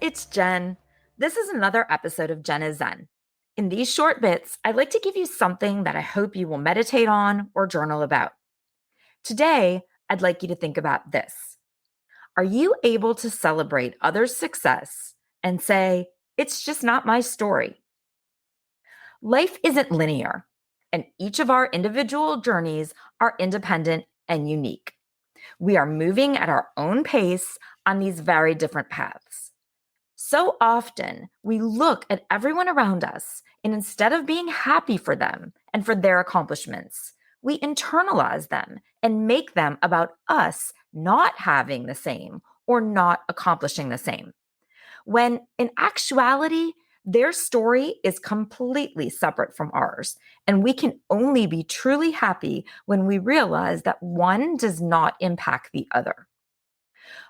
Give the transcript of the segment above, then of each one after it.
it's Jen. This is another episode of Jen is Zen. In these short bits, I'd like to give you something that I hope you will meditate on or journal about. Today, I'd like you to think about this. Are you able to celebrate others' success and say, it's just not my story? Life isn't linear, and each of our individual journeys are independent and unique. We are moving at our own pace on these very different paths. So often, we look at everyone around us, and instead of being happy for them and for their accomplishments, we internalize them and make them about us not having the same or not accomplishing the same. When in actuality, their story is completely separate from ours, and we can only be truly happy when we realize that one does not impact the other.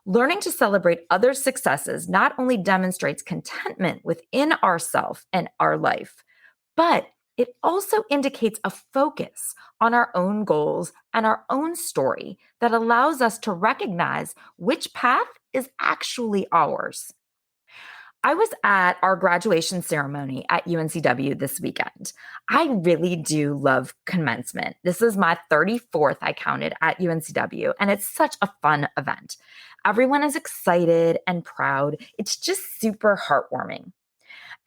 Learning to celebrate others' successes not only demonstrates contentment within ourself and our life, but it also indicates a focus on our own goals and our own story that allows us to recognize which path is actually ours. I was at our graduation ceremony at UNCW this weekend. I really do love commencement. This is my 34th, I counted, at UNCW, and it's such a fun event. Everyone is excited and proud. It's just super heartwarming.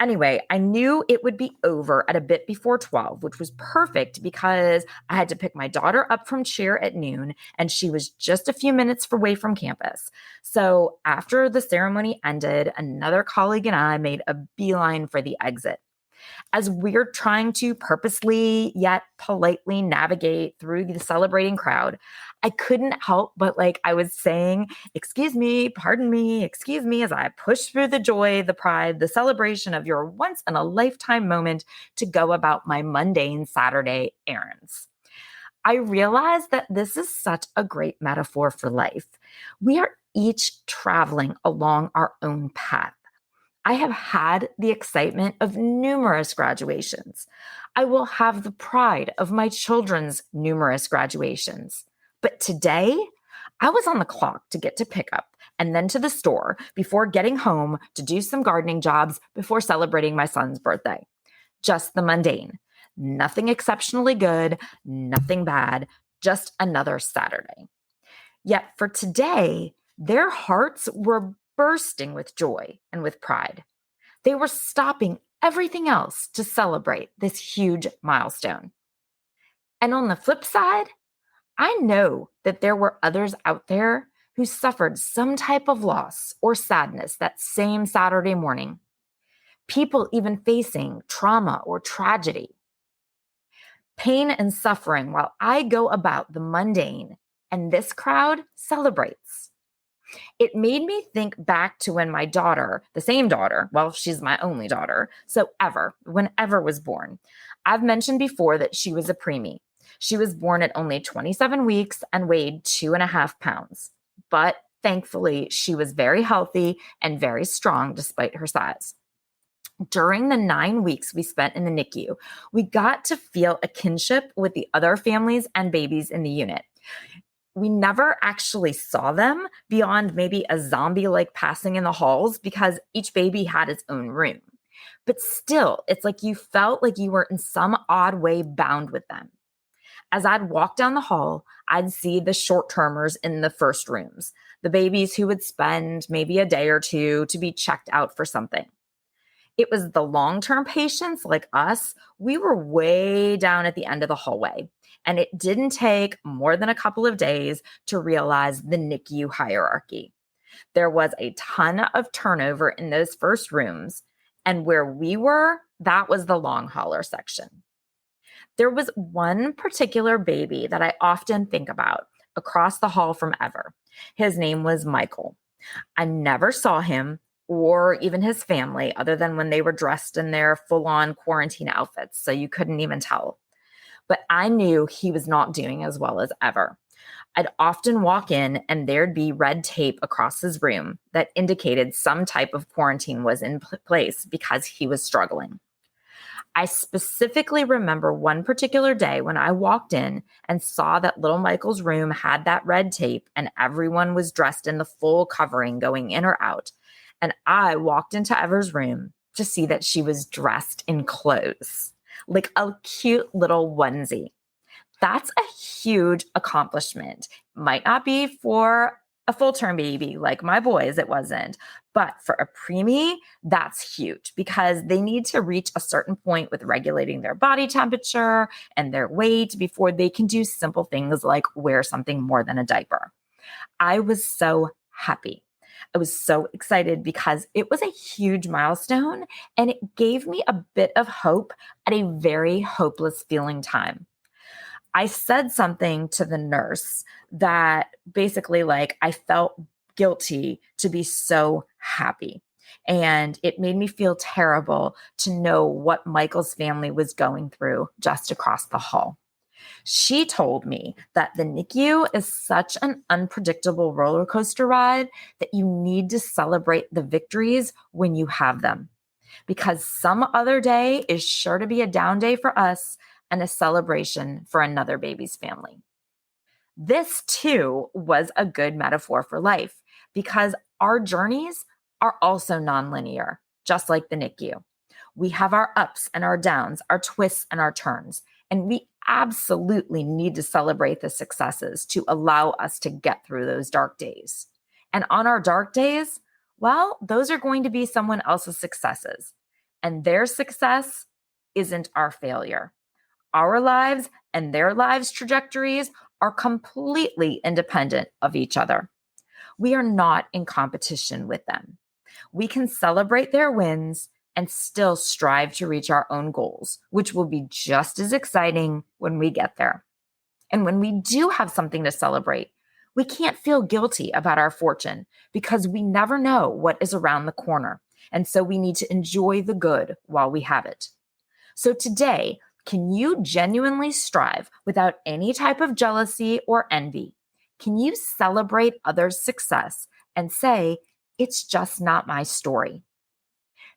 Anyway, I knew it would be over at a bit before 12, which was perfect because I had to pick my daughter up from cheer at noon, and she was just a few minutes away from campus. So after the ceremony ended, another colleague and I made a beeline for the exit. As we're trying to purposely yet politely navigate through the celebrating crowd, I couldn't help but I was saying, excuse me, pardon me, excuse me, as I push through the joy, the pride, the celebration of your once in a lifetime moment to go about my mundane Saturday errands. I realized that this is such a great metaphor for life. We are each traveling along our own path. I have had the excitement of numerous graduations. I will have the pride of my children's numerous graduations. But today, I was on the clock to get to pickup and then to the store before getting home to do some gardening jobs before celebrating my son's birthday. Just the mundane. Nothing exceptionally good, nothing bad, just another Saturday. Yet for today, their hearts were bursting with joy and with pride. They were stopping everything else to celebrate this huge milestone. And on the flip side, I know that there were others out there who suffered some type of loss or sadness that same Saturday morning. People even facing trauma or tragedy. Pain and suffering while I go about the mundane, and this crowd celebrates. It made me think back to when my daughter, the same daughter, well, she's my only daughter, so whenever was born. I've mentioned before that she was a preemie. She was born at only 27 weeks and weighed 2.5 pounds. But thankfully, she was very healthy and very strong despite her size. During the 9 weeks we spent in the NICU, we got to feel a kinship with the other families and babies in the unit. We never actually saw them beyond maybe a zombie-like passing in the halls because each baby had its own room. But still, it's like you felt like you were in some odd way bound with them. As I'd walk down the hall, I'd see the short-termers in the first rooms, the babies who would spend maybe a day or two to be checked out for something. It was the long-term patients like us. We were way down at the end of the hallway. And it didn't take more than a couple of days to realize the NICU hierarchy. There was a ton of turnover in those first rooms. And where we were, that was the long hauler section. There was one particular baby that I often think about across the hall from Ever. His name was Michael. I never saw him or even his family other than when they were dressed in their full-on quarantine outfits, so you couldn't even tell. But I knew he was not doing as well as Ever. I'd often walk in and there'd be red tape across his room that indicated some type of quarantine was in place because he was struggling. I specifically remember one particular day when I walked in and saw that little Michael's room had that red tape and everyone was dressed in the full covering going in or out. And I walked into Ever's room to see that she was dressed in clothes, like a cute little onesie. That's a huge accomplishment. Might not be for a full-term baby like my boys, it wasn't. But for a preemie, that's huge because they need to reach a certain point with regulating their body temperature and their weight before they can do simple things like wear something more than a diaper. I was so happy. I was so excited because it was a huge milestone and it gave me a bit of hope at a very hopeless feeling time. I said something to the nurse that basically, like, I felt guilty to be so happy. And it made me feel terrible to know what Michael's family was going through just across the hall. She told me that the NICU is such an unpredictable roller coaster ride that you need to celebrate the victories when you have them, because some other day is sure to be a down day for us and a celebration for another baby's family. This too was a good metaphor for life because our journeys are also nonlinear, just like the NICU. We have our ups and our downs, our twists and our turns, and we absolutely need to celebrate the successes to allow us to get through those dark days. And on our dark days, well, those are going to be someone else's successes, and their success isn't our failure. Our lives and their lives' trajectories are completely independent of each other. We are not in competition with them. We can celebrate their wins and still strive to reach our own goals, which will be just as exciting when we get there. And when we do have something to celebrate, we can't feel guilty about our fortune because we never know what is around the corner. And so we need to enjoy the good while we have it. So today, can you genuinely strive without any type of jealousy or envy? Can you celebrate others' success and say, it's just not my story?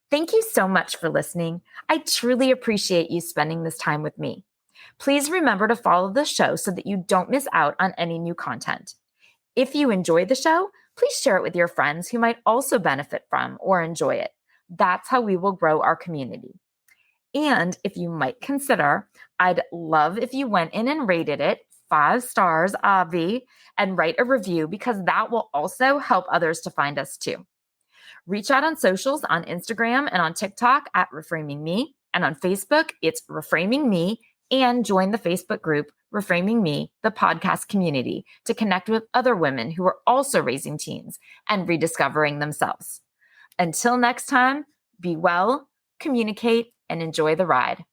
Thank you so much for listening. I truly appreciate you spending this time with me. Please remember to follow the show so that you don't miss out on any new content. If you enjoy the show, please share it with your friends who might also benefit from or enjoy it. That's how we will grow our community. And if you might consider, I'd love if you went in and rated it 5 stars, Avi, and write a review because that will also help others to find us too. Reach out on socials on Instagram and on TikTok at Reframing Me, and on Facebook, it's Reframing Me, and join the Facebook group Reframing Me, the podcast community, to connect with other women who are also raising teens and rediscovering themselves. Until next time, be well, communicate, and enjoy the ride.